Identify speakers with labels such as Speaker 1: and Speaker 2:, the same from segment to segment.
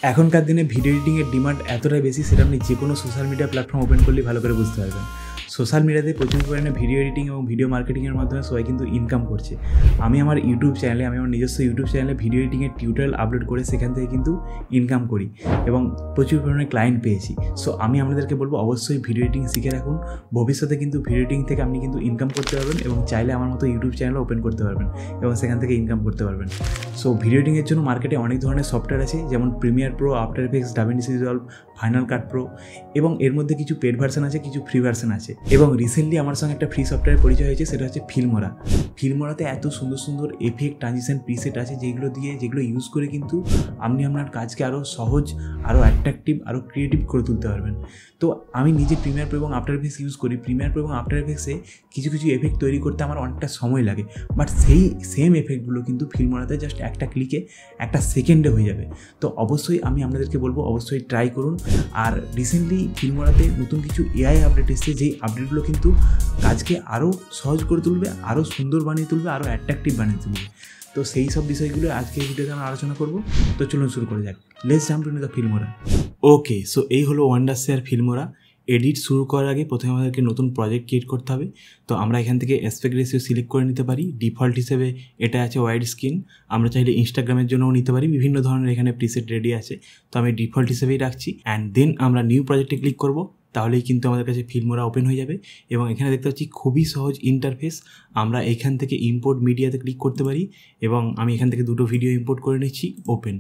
Speaker 1: এখনকার দিনে video এডিটিংয়ের demand এতটাই বেশি, সেটা আপনি যে কোনো সোশ্যাল মিডিয়া প্ল্যাটফর্ম ওপেন করলেই ভালো করে বুঝতে পারবেন। সোশ্যাল মিডিয়াতে প্রচুর পরিমাণে ভিডিও এডিটিং এবং ভিডিও মার্কেটিংয়ের মাধ্যমে সবাই কিন্তু ইনকাম করছে। আমি আমার নিজস্ব ইউটিউব চ্যানেলে ভিডিও এডিটিংয়ের টিউটোরিয়াল আপলোড করে সেখান থেকে কিন্তু ইনকাম করি এবং প্রচুর পরিমাণে ক্লায়েন্ট পেয়েছি। সো আমি আপনাদেরকে বলবো অবশ্যই ভিডিও এডিটিং শিখে রাখুন। ভবিষ্যতে কিন্তু ভিডিও এডিটিং থেকে আপনি কিন্তু ইনকাম করতে পারবেন এবং চাইলে আমার মতো ইউটিউব চ্যানেল ওপেন করতে পারবেন এবং সেখান থেকে ইনকাম করতে পারবেন। সো ভিডিও এডিটিংয়ের জন্য মার্কেটে অনেক ধরনের সফটওয়্যার আছে, যেমন Premiere Pro, After Effects, DaVinci Resolve, Final Cut Pro, এবং এর মধ্যে কিছু পেড ভার্সন আছে, কিছু ফ্রি ভার্সন আছে। এবং রিসেন্টলি আমার সঙ্গে একটা ফ্রি সফটওয়্যার পরিচয় হয়েছে, সেটা হচ্ছে ফিল্মোরা। ফিল্মোরাতে এত সুন্দর সুন্দর এফেক্ট, ট্রানজিশন, প্রিসেট আছে যেগুলো ইউজ করে কিন্তু আপনি আপনার কাজকে আরও সহজ, আরও অ্যাট্রাকটিভ, আরও ক্রিয়েটিভ করে তুলতে পারবেন। তো আমি নিজে প্রিমিয়ার প্রো এবং আফটার এফেক্টস ইউজ করি। প্রিমিয়ার প্রো এবং আফটার এফেক্টসে কিছু এফেক্ট তৈরি করতে আমার অনেকটা সময় লাগে, বাট সেই সেম এফেক্টগুলো কিন্তু ফিল্মোরাতে জাস্ট একটা ক্লিকে, একটা সেকেন্ডে হয়ে যাবে। তো অবশ্যই আমি আপনাদেরকে বলবো অবশ্যই ট্রাই করুন। আর রিসেন্টলি ফিল্মোরাতে নতুন কিছু এআই আপডেট এসেছে, যেই আপডেটগুলো কিন্তু কাজকে আরও সহজ করে তুলবে, আরও সুন্দর বানিয়ে তুলবে, আরও অ্যাট্রাকটিভ বানিয়ে তুলবে। তো সেই সব বিষয়গুলো আজকে এই ভিডিওতে আমরা আলোচনা করব। তো চলুন শুরু করে যাক। Let's jump into the Filmora. Okay, so এই হলো ওয়ান্ডারশেয়ার ফিল্মোরা। এডিট শুরু করার আগে প্রথমে আমাদেরকে নতুন প্রজেক্ট ক্রিয়েট করতে হবে। তো আমরা এখান থেকে অ্যাসপেক্ট রেশিও সিলেক্ট করে নিতে পারি। ডিফল্ট হিসেবে এটা আছে ওয়াইড স্ক্রিন। আমরা চাইলে ইনস্টাগ্রামের জন্যও নিতে পারি, বিভিন্ন ধরনের এখানে প্রিসেট রেডি আছে। তো আমি ডিফল্ট হিসেবেই রাখছি। অ্যান্ড দেন আমরা নিউ প্রজেক্টে ক্লিক করব, তাহলেই কিন্তু আমাদের কাছে ফিল্মোরা ওপেন হয়ে যাবে। এবং এখানে দেখতে পাচ্ছি খুবই সহজ ইন্টারফেস। আমরা এখান থেকে ইম্পোর্ট মিডিয়াতে ক্লিক করতে পারি এবং আমি এখান থেকে দুটো ভিডিও ইম্পোর্ট করে নিচ্ছি। ওপেন।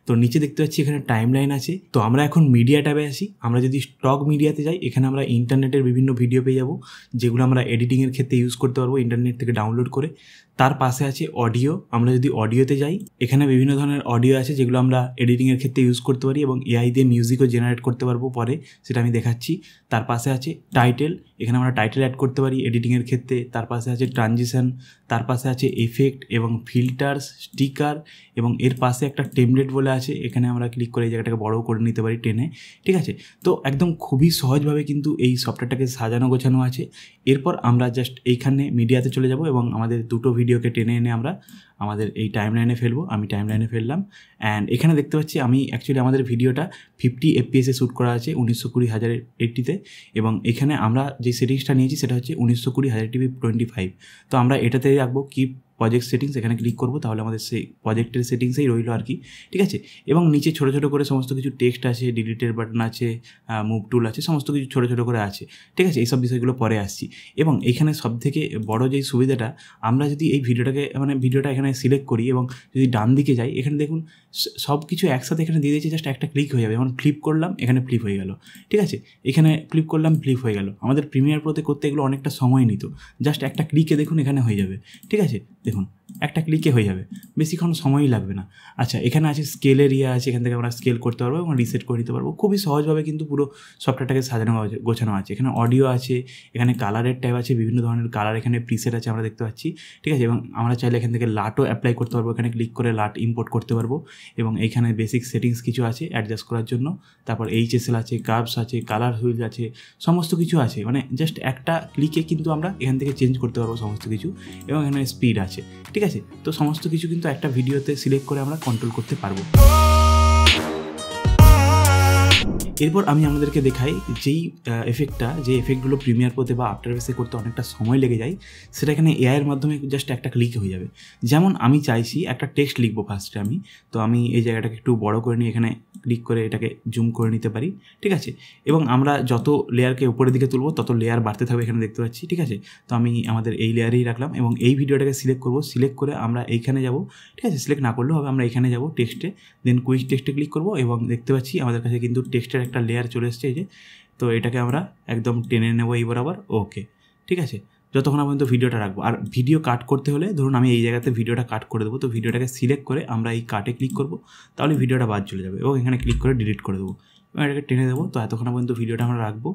Speaker 1: তো নিচে দেখতে পাচ্ছি এখানে টাইম লাইন আছে। তো আমরা এখন মিডিয়া ট্যাবে আসি। আমরা যদি স্টক মিডিয়াতে যাই, এখানে আমরা ইন্টারনেটের বিভিন্ন ভিডিও পেয়ে যাব, যেগুলো আমরা এডিটিংয়ের ক্ষেত্রে ইউজ করতে পারবো ইন্টারনেট থেকে ডাউনলোড করে। তার পাশে আছে অডিও। আমরা যদি অডিওতে যাই, এখানে বিভিন্ন ধরনের অডিও আছে যেগুলো আমরা এডিটিংয়ের ক্ষেত্রে ইউজ করতে পারি এবং এআই দিয়ে মিউজিকও জেনারেট করতে পারবো পরে, সেটা আমি দেখাচ্ছি। তার পাশে আছে টাইটেল। এখানে আমরা টাইটেল অ্যাড করতে পারি এডিটিংয়ের ক্ষেত্রে। তার পাশে আছে ট্রানজিশন। তার পাশে আছে এফেক্ট এবং ফিল্টার্স, স্টিকার, এবং এর পাশে একটা টেমপ্লেট বলে আছে। এখানে আমরা ক্লিক করে এই জায়গাটাকে বড় করে নিতে পারি টেনে। ঠিক আছে, তো একদম খুবই সহজভাবে কিন্তু এই সফটওয়্যারটাকে সাজানো গোছানো আছে। এরপর আমরা জাস্ট এইখানে মিডিয়াতে চলে যাব এবং আমাদের দুটো ভিডিওকে টেনে এনে আমরা আমাদের এই টাইম লাইনে ফেলবো। আমি টাইম লাইনে ফেললাম। অ্যান্ড এখানে দেখতে পাচ্ছি আমি অ্যাকচুয়ালি আমাদের ভিডিওটা 50 FPS শ্যুট করা আছে 1920x1080-তে। এবং এখানে আমরা যে সেটিংসটা নিয়েছি সেটা হচ্ছে 1920x1025। তো আমরা এটাতেই রাখবো কি প্রজেক্ট সেটিংস। এখানে ক্লিক করবো, তাহলে আমাদের সেই প্রজেক্টের সেটিংসেই রইলো আর কি। ঠিক আছে, এবং নিচে ছোটো ছোটো করে সমস্ত কিছু টেক্সট আছে, ডিলিটের বাটন আছে, মুভ টুল আছে, সমস্ত কিছু ছোটো ছোটো করে আছে। ঠিক আছে, এইসব বিষয়গুলো পরে আসছি। এবং এখানে সবথেকে বড় যেই সুবিধাটা, আমরা যদি এই ভিডিওটা এখানে সিলেক্ট করি এবং যদি ডান দিকে যাই, এখানে দেখুন সব কিছু একসাথে এখানে দিয়ে দিয়েছে, জাস্ট একটা ক্লিক হয়ে যাবে। যেমন ফ্লিপ করলাম, এখানে ফ্লিপ হয়ে গেল। ঠিক আছে, এখানে ফ্লিপ করলাম, ফ্লিপ হয়ে গেল। আমাদের প্রিমিয়ার প্রোতে করতে এগুলো অনেকটা সময় নিত, জাস্ট একটা ক্লিকে দেখুন এখানে হয়ে যাবে। ঠিক আছে, দেখুন একটা ক্লিকে হয়ে যাবে, বেশিক্ষণ সময়ই লাগবে না। আচ্ছা, এখানে আছে স্কেলের আছে, এখান থেকে আমরা স্কেল করতে পারবো এবং রিসেট করে নিতে পারবো। খুবই সহজভাবে কিন্তু পুরো সফটওয়্যারটাকে সাজানো গোছানো আছে। এখানে অডিও আছে, এখানে কালারের ট্যাব আছে, বিভিন্ন ধরনের কালার এখানে প্রিসেট আছে আমরা দেখতে পাচ্ছি। ঠিক আছে, এবং আমরা চাইলে এখান থেকে লাটও অ্যাপ্লাই করতে পারবো। এখানে ক্লিক করে লাট ইম্পোর্ট করতে পারবো। এবং এইখানে বেসিক সেটিংস কিছু আছে অ্যাডজাস্ট করার জন্য। তারপর HSL আছে, কার্ভস আছে, কালার হুইল আছে, সমস্ত কিছু আছে। মানে জাস্ট একটা ক্লিকে কিন্তু আমরা এখান থেকে চেঞ্জ করতে পারবো সমস্ত কিছু। এবং এখানে স্পিড আছে। ঠিক আছে, তো সমস্ত কিছু কিন্তু একটা ভিডিওতে সিলেক্ট করে আমরা কন্ট্রোল করতে পারবো। এরপর আমি আপনাদেরকে দেখাই যে এফেক্টগুলো প্রিমিয়ার প্রোতে বা আফটার এফেক্টসে করতে অনেকটা সময় লেগে যায়, সেটা এখানে এআইয়ের মাধ্যমে জাস্ট একটা ক্লিকে হয়ে যাবে। যেমন আমি চাইছি একটা টেক্সট লিখবো ফার্স্টে তো আমি এই জায়গাটাকে একটু বড় করে নিয়ে এখানে ক্লিক করে এটাকে জুম করে নিতে পারি। ঠিক আছে, এবং আমরা যত লেয়ারকে উপরের দিকে তুলবো তত লেয়ার বাড়তে থাকবে, এখানে দেখতে পাচ্ছি। ঠিক আছে, তো আমি আমাদের এই লেয়ারেই রাখলাম এবং এই ভিডিওটাকে সিলেক্ট করবো। সিলেক্ট করে আমরা এইখানে যাব। ঠিক আছে, সিলেক্ট না করলেও হবে, আমরা এখানে যাব টেক্সটে, দেন কুইক টেক্সটে ক্লিক করবো এবং দেখতে পাচ্ছি আমাদের কাছে কিন্তু টেক্সটের একটা লেয়ার চলে এসছে এই যে। তো এটাকে আমরা একদম টেনে নেবো এই বরাবর। ওকে, ঠিক আছে, যতক্ষণ পর্যন্ত ভিডিওটা রাখবো। আর ভিডিও কাট করতে হলে ধরুন আমি এই জায়গাতে ভিডিওটা কাট করে দেবো, তো ভিডিওটাকে সিলেক্ট করে আমরা এই কাটে ক্লিক করবো, তাহলে ভিডিওটা বাদ চলে যাবে এবং এখানে ক্লিক করে ডিলিট করে দেবো এবং এটাকে টেনে দেবো। তো এতক্ষণ পর্যন্ত ভিডিওটা আমরা রাখবো।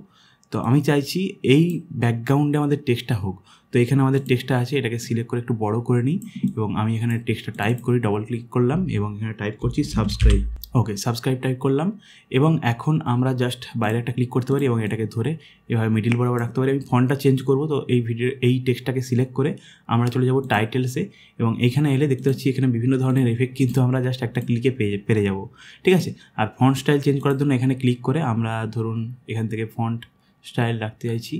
Speaker 1: তো তো আমি চাইছি এই ব্যাকগ্রাউন্ডে আমাদের টেক্সটটা হোক। তো এখানে আমাদের টেক্সটটা আছে, এটাকে সিলেক্ট করে একটু বড় করে নিই এবং আমি এখানে টেক্সটটা টাইপ করি, ডবল ক্লিক করলাম এবং এখানে টাইপ করছি সাবস্ক্রাইব। ওকে, সাবস্ক্রাইব টাইপ করলাম এবং এখন আমরা জাস্ট বাইরে একটা ক্লিক করতে পারি এবং এটাকে ধরে এভাবে মিডিল বরাবর রাখতে পারি। আমি ফন্টটা চেঞ্জ করব, তো এই টেক্সটটাকে সিলেক্ট করে আমরা চলে যাব টাইটেলসে এবং এখানে এলে দেখতে পাচ্ছি এখানে বিভিন্ন ধরনের এফেক্ট কিন্তু আমরা জাস্ট একটা ক্লিকে পেরে যাব, ঠিক আছে। আর ফন্ট স্টাইল চেঞ্জ করার জন্য এখানে ক্লিক করে আমরা ধরুন এখান থেকে ফন্ট স্টাইল রাখতে চাইছি,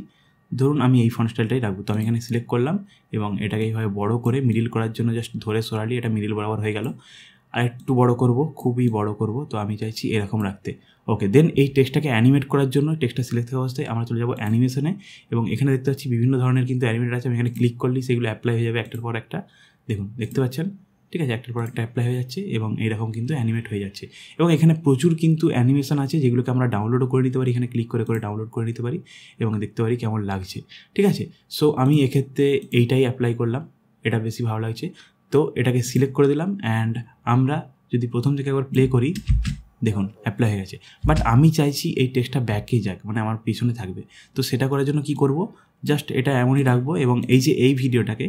Speaker 1: ধরুন আমি এই ফন্ট স্টাইলটাই রাখবো। তো আমি এখানে সিলেক্ট করলাম এবং এটাকে এইভাবে বড় করে মিডিল করার জন্য জাস্ট ধরে সরালি এটা মিডিল বরাবর হয়ে গেল। আর একটু বড় করব, খুবই বড় করব, তো আমি চাইছি এরকম রাখতে। ওকে, দেন এই টেক্সটটাকে অ্যানিমেট করার জন্য টেক্সটটা সিলেক্ট থাকা অবস্থায় আমরা চলে যাব অ্যানিমেশনে এবং এখানে দেখতে পাচ্ছি বিভিন্ন ধরনের কিন্তু অ্যানিমেট আছে। আমি এখানে ক্লিক করলেই সেগুলো অ্যাপ্লাই হয়ে যাবে একটার পর একটা, দেখুন দেখতে পাচ্ছেন, ঠিক আছে, একটার পর একটা অ্যাপ্লাই হয়ে যাচ্ছে এবং এইরকম কিন্তু অ্যানিমেট হয়ে যাচ্ছে। এবং এখানে প্রচুর কিন্তু অ্যানিমেশন আছে যেগুলোকে আমরা ডাউনলোডও করে নিতে পারি, এখানে ক্লিক করে ডাউনলোড করে নিতে পারি এবং দেখতে পারি কেমন লাগছে, ঠিক আছে। সো আমি এক্ষেত্রে এইটাই অ্যাপ্লাই করলাম, এটা বেশি ভালো লাগছে। তো এটাকে সিলেক্ট করে দিলাম অ্যান্ড আমরা যদি প্রথম থেকে একবার প্লে করি, দেখুন অ্যাপ্লাই হয়ে গেছে। বাট আমি চাইছি এই টেক্সটটা ব্যাকে যাক, মানে আমার পিছনে থাকবে। তো সেটা করার জন্য কি করব, জাস্ট এটা এমনই রাখবো এবং এই ভিডিওটাকে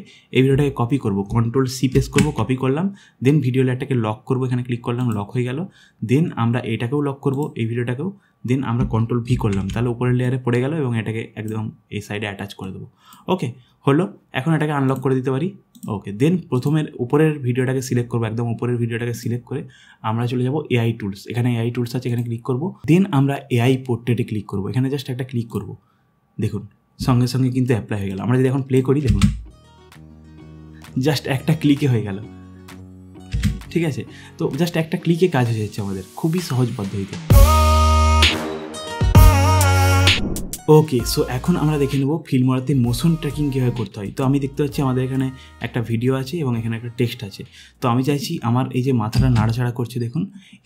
Speaker 1: কপি করব, Ctrl+C প্রেস করব, কপি করলাম, দেন ভিডিও লেয়ারটাকে লক করব, এখানে ক্লিক করলাম, লক হয়ে গেল। দেন আমরা এটাকেও লক করব, এই ভিডিওটাকেও, দেন আমরা Ctrl+V করলাম, তাহলে উপরের লেয়ারে পড়ে গেল এবং এটাকে একদম এই সাইডে অ্যাটাচ করে দেবো। ওকে, হলো। এখন এটাকে আনলক করে দিতে পারি। ওকে, দেন প্রথমের উপরের ভিডিওটাকে সিলেক্ট করবো, একদম উপরের ভিডিওটাকে সিলেক্ট করে আমরা চলে যাব AI টুলস, এখানে AI টুলস আছে, এখানে ক্লিক করব। দেন আমরা AI পোর্ট্রেটে ক্লিক করব, এখানে জাস্ট একটা ক্লিক করব, দেখুন সঙ্গে সঙ্গে কিন্তু অ্যাপ্লাই হয়ে গেল। আমরা যদি এখন প্লে করি, দেখুন জাস্ট একটা ক্লিকে হয়ে গেল, ঠিক আছে। তো জাস্ট একটা ক্লিকে কাজ হয়ে যাচ্ছে আমাদের, খুবই সহজ পদ্ধতিতে। ওকে, সো এখন আমরা দেখে নেব ফিল্মোরাতে মোশন ট্র্যাকিং কীভাবে করতে হয়। তো আমি দেখতে পাচ্ছি আমাদের এখানে একটা ভিডিও আছে এবং এখানে একটা টেক্সট আছে। তো আমি চাইছি আমার এই যে মাথাটা নাড়াচাড়া করছে, দেখুন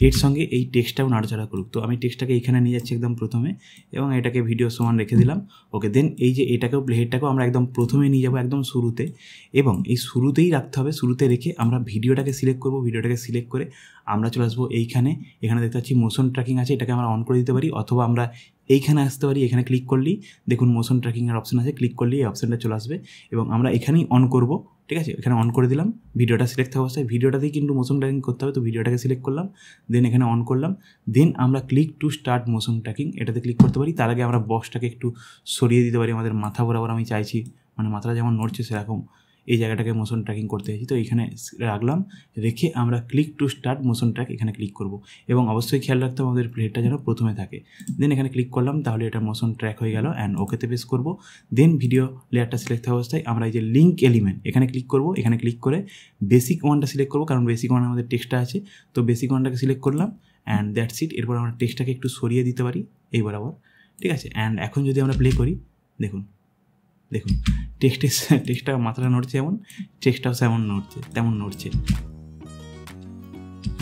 Speaker 1: এর সঙ্গে এই টেক্সটটাও নাড়াচাড়া করুক। তো আমি টেক্সটটাকে এইখানে নিয়ে যাচ্ছি একদম প্রথমে এবং এটাকে ভিডিও সমান রেখে দিলাম। ওকে, দেন এই যে হেডটাকেও আমরা একদম প্রথমে নিয়ে যাবো, একদম শুরুতে, এবং এই শুরুতেই রাখতে হবে। শুরুতে রেখে আমরা ভিডিওটাকে সিলেক্ট করব, ভিডিওটাকে সিলেক্ট করে আমরা চলে আসবো এখানে দেখতে পাচ্ছি মোশন ট্র্যাকিং আছে, এটাকে আমরা অন করে দিতে পারি, অথবা আমরা এইখানে আসতে পারি। এখানে ক্লিক করলেই দেখুন মোশন ট্র্যাকিংয়ের অপশন আছে, ক্লিক করলেই এই অপশানটা চলে আসবে এবং আমরা এখানেই অন করব, ঠিক আছে। এখানে অন করে দিলাম, ভিডিওটা সিলেক্ট থাকা অবস্থায় ভিডিওটাতেই কিন্তু মোশন ট্র্যাকিং করতে হবে। তো ভিডিওটাকে সিলেক্ট করলাম, দেন এখানে অন করলাম, দেন আমরা click to start motion tracking এটাতে ক্লিক করতে পারি। তার আগে আমরা বক্সটাকে একটু সরিয়ে দিতে পারি আমাদের মাথা বরাবর। আমি চাইছি মানে মাথাটা যেমন নড়ছে সেরকম এই জায়গাটাকে মোশন ট্র্যাকিং করতে চাইছি। তো এখানে রাখলাম, রেখে আমরা click to start motion track এখানে ক্লিক করব এবং অবশ্যই খেয়াল রাখতে হবে আমাদের প্লেটটা যেন প্রথমে থাকে। দেন এখানে ক্লিক করলাম, তাহলে এটা মোশন ট্র্যাক হয়ে গেল অ্যান্ড ওকেতে প্রেস করব। দেন ভিডিও লেয়ারটা সিলেক্ট থাকা অবস্থায় আমরা এই যে লিঙ্ক এলিমেন্ট এখানে ক্লিক করব, এখানে ক্লিক করে বেসিক ওয়ানটা সিলেক্ট করব, কারণ বেসিক ওয়ান আমাদের টেক্সটটা আছে। তো বেসিক ওয়ানটাকে সিলেক্ট করলাম অ্যান্ড দ্যাটস ইট। এরপর আমরা টেক্সটটাকে একটু সরিয়ে দিতে পারি এই বরাবর, ঠিক আছে। অ্যান্ড এখন যদি আমরা প্লে করি, দেখুন টেক্সটটা মাথাটা নড়ছে, এমন টেক্সটটাও তেমন নড়ছে,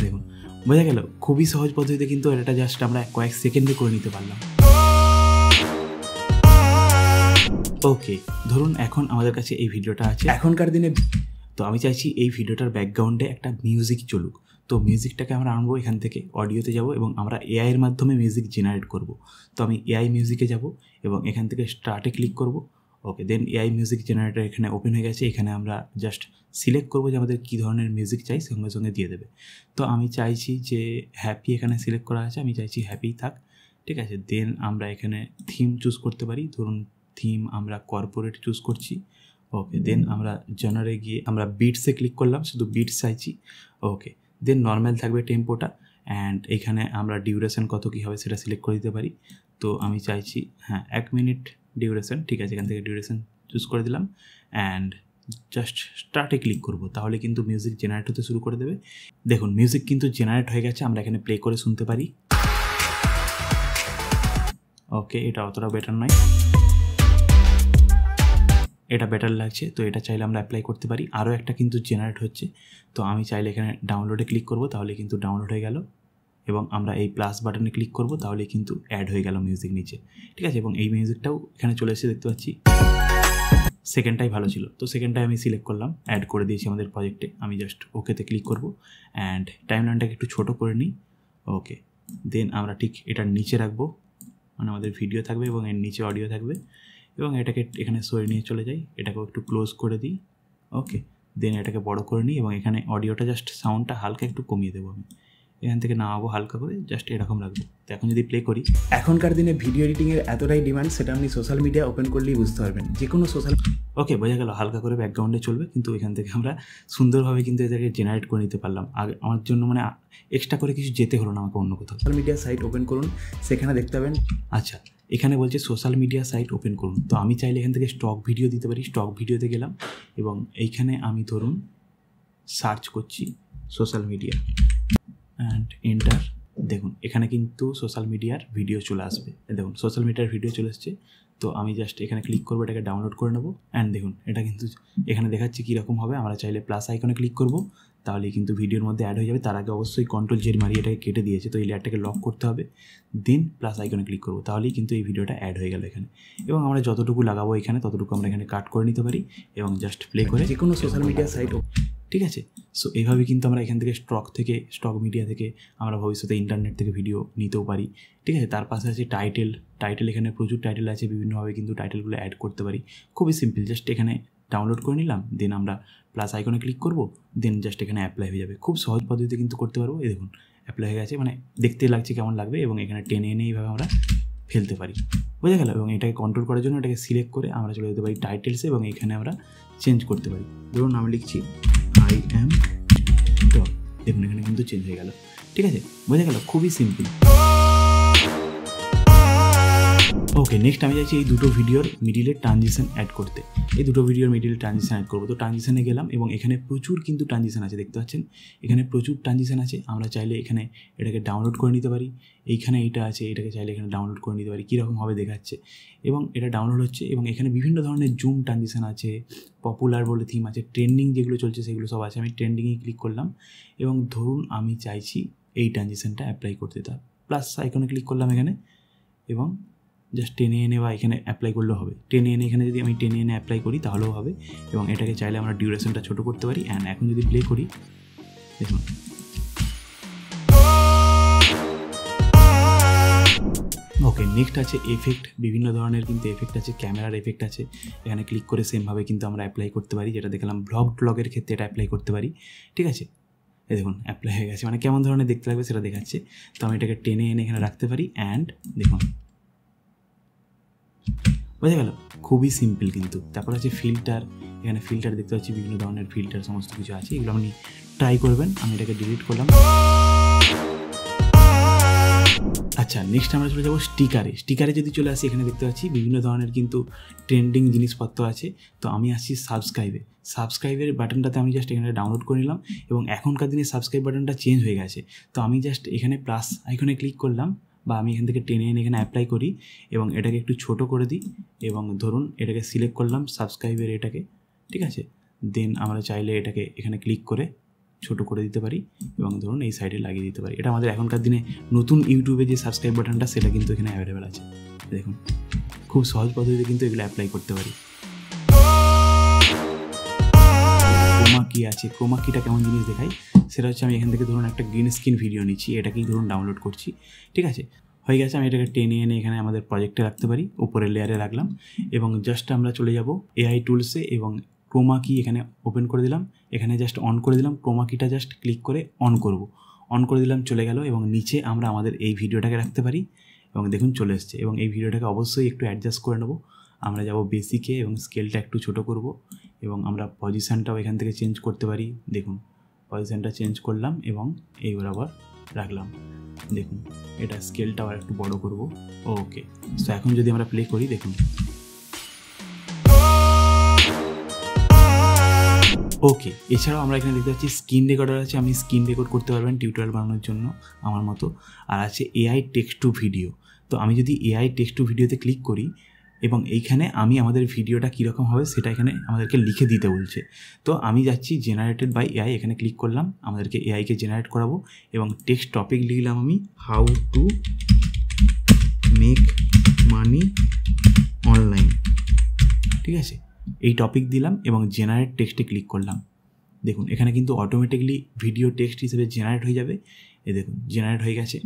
Speaker 1: দেখুন বোঝা গেল। খুবই সহজ পদ্ধতিতে কিন্তু এটা জাস্ট আমরা কয়েক সেকেন্ডে করে নিতে পারলাম। ওকে, ধরুন এখন আমাদের কাছে এই ভিডিওটা আছে এখনকার দিনে। তো আমি চাইছি এই ভিডিওটার ব্যাকগ্রাউন্ডে একটা মিউজিক চলুক। তো মিউজিকটাকে আমরা আনবো, এখান থেকে অডিওতে যাব এবং আমরা AI এর মাধ্যমে মিউজিক জেনারেট করব। তো আমি AI মিউজিকে যাব এবং এখান থেকে স্টার্টে ক্লিক করব। ওকে, দেন AI মিউজিক জেনারেটর এখানে ওপেন হয়ে গেছে। এখানে আমরা জাস্ট সিলেক্ট করবো যে আমাদের কী ধরনের মিউজিক চাই, সঙ্গে সঙ্গে দিয়ে দেবে। তো আমি চাইছি যে হ্যাপি এখানে সিলেক্ট করা আছে, আমি চাইছি হ্যাপি থাক, ঠিক আছে। দেন আমরা এখানে থিম চুজ করতে পারি, ধরুন থিম আমরা কর্পোরেট চুজ করছি। ওকে, দেন আমরা জেনারে গিয়ে আমরা বিটসে ক্লিক করলাম, শুধু বিটস চাইছি। ওকে, দেন নর্মাল থাকবে টেম্পোটা অ্যান্ড এখানে আমরা ডিউরেশন কত কী হবে সেটা সিলেক্ট করে দিতে পারি। তো আমি চাইছি 1 মিনিট ডিউরেশন, ঠিক আছে। এখান থেকে ডিউরেশন চুজ করে দিলাম অ্যান্ড জাস্ট স্টার্টে ক্লিক করব, তাহলে কিন্তু মিউজিক জেনারেট হতে শুরু করে দেবে। দেখুন মিউজিক কিন্তু জেনারেট হয়ে গেছে, আমরা এখানে প্লে করে শুনতে পারি। ওকে, এটা অতটা বেটার নয়, এটা বেটার লাগছে। তো এটা চাইলে আমরা অ্যাপ্লাই করতে পারি। আরও একটা কিন্তু জেনারেট হচ্ছে, তো আমি চাইলে এখানে ডাউনলোডে ক্লিক করব, তাহলে কিন্তু ডাউনলোড হয়ে গেল এবং আমরা এই প্লাস বাটনে ক্লিক করব, তাহলে কিন্তু অ্যাড হয়ে গেল মিউজিক নিচে, ঠিক আছে। এবং এই মিউজিকটাও এখানে চলে এসে দেখতে পাচ্ছি। সেকেন্ডটাই ভালো ছিল, তো সেকেন্ডটাই আমি সিলেক্ট করলাম, অ্যাড করে দিয়েছি আমাদের প্রজেক্টে। আমি জাস্ট ওকেতে ক্লিক করব অ্যান্ড টাইমলাইনটাকে একটু ছোটো করে নিই। ওকে, দেন আমরা ঠিক এটার নিচে রাখবো, মানে আমাদের ভিডিও থাকবে এবং এর নিচে অডিও থাকবে, এবং এটাকে এখানে সরিয়ে নিয়ে চলে যাই, এটাকেও একটু ক্লোজ করে দিই। ওকে, দেন এটাকে বড় করে নিই এবং এখানে অডিওটা জাস্ট সাউন্ডটা হালকা একটু কমিয়ে দেবো আমি, এখান থেকে নামাবো হালকা করে, জাস্ট এরকম রাখবো। তো এখন যদি প্লে করি, এখনকার দিনে ভিডিও এডিটিংয়ের এতটাই ডিমান্ড, সেটা আপনি সোশ্যাল মিডিয়া ওপেন করলেই বুঝতে পারবেন। যে কোনো সোশ্যাল, ওকে বোঝা গেল, হালকা করে ব্যাকগ্রাউন্ডে চলবে, কিন্তু এখান থেকে আমরা সুন্দরভাবে কিন্তু এদেরকে জেনারেট করে নিতে পারলাম। আর আমার জন্য মানে এক্সট্রা করে কিছু যেতে হলো না আমাকে অন্য কোথাও। সোশ্যাল মিডিয়া সাইট ওপেন করুন, সেখানে দেখতে পাবেন, আচ্ছা এখানে বলছে সোশ্যাল মিডিয়া সাইট ওপেন করুন। তো আমি চাইলে এখান থেকে স্টক ভিডিও দিতে পারি। স্টক ভিডিওতে গেলাম এবং এইখানে আমি ধরুন সার্চ করছি সোশ্যাল মিডিয়া অ্যান্ড এন্টার। দেখুন এখানে কিন্তু সোশ্যাল মিডিয়ার ভিডিও চলে আসবে। দেখুন সোশ্যাল মিডিয়ার ভিডিও চলে এসছে। তো আমি জাস্ট এখানে ক্লিক করবো, এটাকে ডাউনলোড করে নেবো। অ্যান্ড দেখুন এটা কিন্তু এখানে দেখাচ্ছে কীরকম হবে। আমরা চাইলে প্লাস আইকনে ক্লিক করবো, তাহলেই কিন্তু ভিডিওর মধ্যে অ্যাড হয়ে যাবে। তার আগে অবশ্যই কন্ট্রোল জেড মারিয়ে এটাকে কেটে দিয়েছে, তো এই লেয়ারটাকে লক করতে হবে, দেন প্লাস আইকনে ক্লিক করবো, তাহলেই কিন্তু এই ভিডিওটা অ্যাড হয়ে গেল এখানে। এবং আমরা যতটুকু লাগাবো এখানে ততটুকু আমরা এখানে কাট করে নিতে পারি এবং জাস্ট প্লে করে যে কোনো সোশ্যাল মিডিয়া সাইট, ঠিক আছে। সো এইভাবে কিন্তু আমরা এখান থেকে স্টক মিডিয়া থেকে আমরা ভবিষ্যতে ইন্টারনেট থেকে ভিডিও নিতেও পারি, ঠিক আছে। তার পাশে আছে টাইটেল, এখানে প্রচুর টাইটেল আছে, বিভিন্নভাবে কিন্তু টাইটেলগুলো অ্যাড করতে পারি। খুবই সিম্পল, জাস্ট এখানে ডাউনলোড করে নিলাম, দেন আমরা প্লাস আইকনে ক্লিক করবো, দেন জাস্ট এখানে অ্যাপ্লাই হয়ে যাবে। খুব সহজ পদ্ধতিতে কিন্তু করতে পারবো। এই দেখুন অ্যাপ্লাই হয়ে গেছে, মানে দেখতে লাগছে কেমন লাগবে, এবং এখানে টেনে এনে এইভাবে আমরা ফেলতে পারি, বোঝা গেল। এবং এটাকে কন্ট্রোল করার জন্য এটাকে সিলেক্ট করে আমরা চলে যেতে পারি টাইটেলসে, এবং এখানে আমরা চেঞ্জ করতে পারি। ধরুন আমি লিখছি I am dog, দেখুন এখানে কিন্তু চেঞ্জ হয়ে গেল, ঠিক আছে, বোঝা গেল, খুবই সিম্পল। ওকে, নেক্সট আমি চাইছি এই দুটো ভিডিওর মিডিলে ট্রানজিশন অ্যাড করতে। এই দুটো ভিডিওর মিডিলে ট্রানজিশন অ্যাড করবো। তো ট্রানজিশনে গেলাম এবং এখানে প্রচুর কিন্তু ট্রানজিশন আছে, দেখতে পাচ্ছেন এখানে প্রচুর ট্রানজিশন আছে। আমরা চাইলে এখানে এটাকে ডাউনলোড করে নিতে পারি। এইখানে এইটা আছে, এটাকে চাইলে এখানে ডাউনলোড করে নিতে পারি, কীরকমভাবে দেখাচ্ছে। এবং এটা ডাউনলোড হচ্ছে, এবং এখানে বিভিন্ন ধরনের জুম ট্রানজিশন আছে, পপুলার বলে থিম আছে, ট্রেন্ডিং যেগুলো চলছে সেগুলো সব আছে। আমি ট্রেন্ডিংয়ে ক্লিক করলাম এবং ধরুন আমি চাইছি এই ট্রানজিশনটা অ্যাপ্লাই করতে, তার প্লাস আইকনে ক্লিক করলাম এখানে, এবং জাস্ট টেনে এনে বা এখানে অ্যাপ্লাই করলেও হবে। টেনে এনে এখানে যদি আমি টেনে এনে অ্যাপ্লাই করি তাহলেও হবে, এবং এটাকে চাইলে আমরা ডিউরেশনটা ছোটো করতে পারি। অ্যান্ড এখন যদি প্লে করি, দেখুন ওকে, নেক্সট আছে এফেক্ট। বিভিন্ন ধরনের কিন্তু এফেক্ট আছে, ক্যামেরার এফেক্ট আছে। এখানে ক্লিক করে সেমভাবে কিন্তু আমরা অ্যাপ্লাই করতে পারি, যেটা দেখলাম ব্লগের ক্ষেত্রে এটা অ্যাপ্লাই করতে পারি, ঠিক আছে। এই দেখুন অ্যাপ্লাই হয়ে গেছে, মানে কেমন ধরনের দেখতে লাগবে সেটা দেখাচ্ছে। তো আমি এটাকে টেনে এনে এখানে রাখতে পারি। অ্যান্ড দেখুন বোঝা গেল, খুবই সিম্পল কিন্তু। তারপর আছে ফিল্টার। এখানে ফিল্টার দেখতে পাচ্ছি, বিভিন্ন ধরনের ফিল্টার সমস্ত কিছু আছে, এগুলো আপনি ট্রাই করবেন। আমি এটাকে ডিলিট করলাম। আচ্ছা, নেক্সট আমরা চলে যাবো স্টিকারে যদি চলে আসি, এখানে দেখতে পাচ্ছি বিভিন্ন ধরনের কিন্তু ট্রেন্ডিং জিনিসপত্র আছে। তো আমি আসছি সাবস্ক্রাইবের বাটনটাতে আমি জাস্ট এখানে ডাউনলোড করে নিলাম, এবং এখনকার দিনে সাবস্ক্রাইব বাটনটা চেঞ্জ হয়ে গেছে। তো আমি জাস্ট এখানে প্লাস আইকনে ক্লিক করলাম, বা আমি এখান থেকে টেনে এনে এখানে অ্যাপ্লাই করি, এবং এটাকে একটু ছোটো করে দিই, এবং ধরুন এটাকে সিলেক্ট করলাম সাবস্ক্রাইবের এটাকে, ঠিক আছে। দেন আমরা চাইলে এটাকে এখানে ক্লিক করে ছোটো করে দিতে পারি, এবং ধরুন এই সাইডে লাগিয়ে দিতে পারি। এটা আমাদের এখনকার দিনে নতুন ইউটিউবে যে সাবস্ক্রাইব বাটনটা, সেটা কিন্তু এখানে অ্যাভেলেবেল আছে। দেখুন খুব সহজ পদ্ধতিতে কিন্তু এগুলো অ্যাপ্লাই করতে পারি। ক্রোমা কি আছে, ক্রোমা কিটা কেমন জিনিস দেখাই, সেটা হচ্ছে আমি এখান থেকে ধরুন একটা গ্রিন স্ক্রিন ভিডিও নিচ্ছি, এটাকেই ধরুন ডাউনলোড করছি, ঠিক আছে, হয়ে গেছে। আমি এটাকে টেনে এনে এখানে আমাদের প্রজেক্টে রাখতে পারি, উপরের লেয়ারে রাখলাম, এবং জাস্ট আমরা চলে যাব এআই টুলসে, এবং ক্রোমা কি এখানে ওপেন করে দিলাম, এখানে জাস্ট অন করে দিলাম। ক্রোমা কিটা জাস্ট ক্লিক করে অন করে দিলাম, চলে গেল। এবং নিচে আমরা আমাদের এই ভিডিওটাকে রাখতে পারি, এবং দেখুন চলে এসছে। এবং এই ভিডিওটাকে অবশ্যই একটু অ্যাডজাস্ট করে নেবো। আমরা যাব বেসিকে, এবং স্কেলটা একটু ছোটো করব, এবং আমরা পজিশানটাও এখান থেকে চেঞ্জ করতে পারি। দেখুন পজিশানটা চেঞ্জ করলাম, এবং এই বরাবর রাখলাম। দেখুন এটা স্কেলটাও আর একটু বড় করব। ওকে, সো এখন যদি আমরা প্লে করি, দেখুন ওকে। এছাড়াও আমরা এখানে দেখতে পাচ্ছি স্ক্রিন রেকর্ডার আছে, আপনি স্ক্রিন রেকর্ড করতে পারবেন টিউটোরিয়াল বানানোর জন্য আমার মতো। আর আছে এআই টেক্সট টু ভিডিও। তো আমি যদি এআই টেক্সট টু ভিডিওতে ক্লিক করি, এবং এইখানে আমি আমাদের ভিডিওটা কীরকম হবে সেটা এখানে আমাদেরকে লিখে দিতে বলছে। তো আমি যাচ্ছি জেনারেটেড বাই এআই, এখানে ক্লিক করলাম, আমাদেরকে এআইকে জেনারেট করাবো, এবং টেক্সট টপিক লিখলাম আমি how to make money online, ঠিক আছে। এই টপিক দিলাম এবং জেনারেট টেক্সটে ক্লিক করলাম। দেখুন এখানে কিন্তু অটোমেটিকলি ভিডিও টেক্সট হিসেবে জেনারেট হয়ে যাবে। এই দেখুন জেনারেট হয়ে গেছে।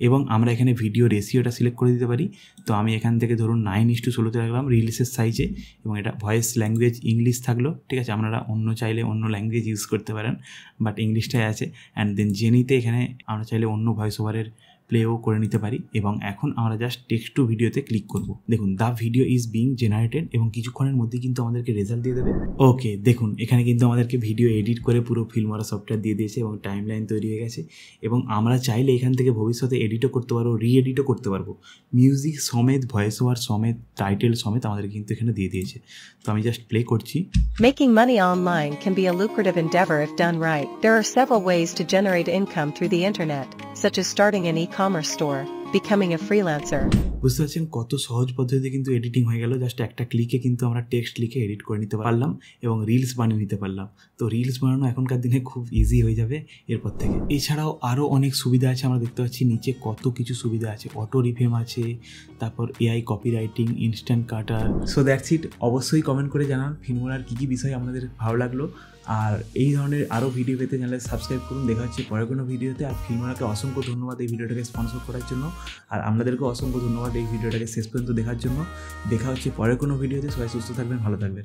Speaker 1: এবং আমরা এখানে ভিডিও রেশিওটা সিলেক্ট করে দিতে পারি। তো আমি এখান থেকে ধরুন 9:16 রাখলাম রিলসের সাইজে, এবং এটা ভয়েস ল্যাঙ্গুয়েজ ইংলিশ থাকলো, ঠিক আছে। আপনারা অন্য চাইলে অন্য ল্যাঙ্গুয়েজ ইউজ করতে পারেন, বাট ইংলিশটাই আছে। অ্যান্ড দেন জেনিতে এখানে আমরা চাইলে অন্য ভয়েস ওভারের প্লেও করে নিতে পারি। এবং এখন আমরা জাস্ট টেক্সট টু ভিডিওতে ক্লিক করব। দেখুন the video is being generated, এবং কিছুক্ষণের মধ্যে কিন্তু আমাদেরকে রেজাল্ট দিয়ে দেবে। ওকে, দেখুন এখানে কিন্তু আমাদেরকে ভিডিও এডিট করে পুরো ফিল্মোরা সফটওয়্যার দিয়ে দিয়েছে এবং টাইম লাইন তৈরি হয়ে গেছে। এবং আমরা চাইলে এখান থেকে ভবিষ্যতে এডিটও করতে পারবো, রি-এডিটও করতে পারবো। মিউজিক সমেত, ভয়েস ওভার সমেত, টাইটেল সমেত আমাদেরকে কিন্তু এখানে দিয়ে দিয়েছে। তো আমি জাস্ট প্লে করছি।
Speaker 2: Making money online can be a lucrative endeavor if done right. There are several ways to generate income through the internet, such as starting an e-commerce store, becoming a freelancer.
Speaker 1: বুঝতে পারছেন কত সহজ পদ্ধতিতে কিন্তু editing হয়ে গেল। Just একটা ক্লিকে কিন্তু আমরা টেক্সট লিখে এডিট করে নিতে পারলাম এবং রিলস বানিয়ে নিতে পারলাম। তো রিলস বানানো এখনকার দিনে খুব ইজি হয়ে যাবে এরপর থেকে। এছাড়াও আরও অনেক সুবিধা আছে, আমরা দেখতে পাচ্ছি নিচে কত কিছু সুবিধা আছে। অটো রিফেম আছে, তারপর AI copywriting, instant cutter. So that's it. অবশ্যই কমেন্ট করে জানান ফিল্মোরার কী কী বিষয় আপনাদের ভালো লাগলো। আর এই ধরনের আরও ভিডিও পেতে চ্যানেলে সাবস্ক্রাইব করুন। দেখা হচ্ছে পরের কোনো ভিডিওতে। আর ফিল্মোরাকে অসংখ্য ধন্যবাদ এই ভিডিওটাকে স্পন্সর করার জন্য, আর আপনাদেরকেও অসংখ্য ধন্যবাদ এই ভিডিওটাকে শেষ পর্যন্ত দেখার জন্য। দেখা হচ্ছে পরের কোনো ভিডিওতে। সবাই সুস্থ থাকবেন, ভালো থাকবেন।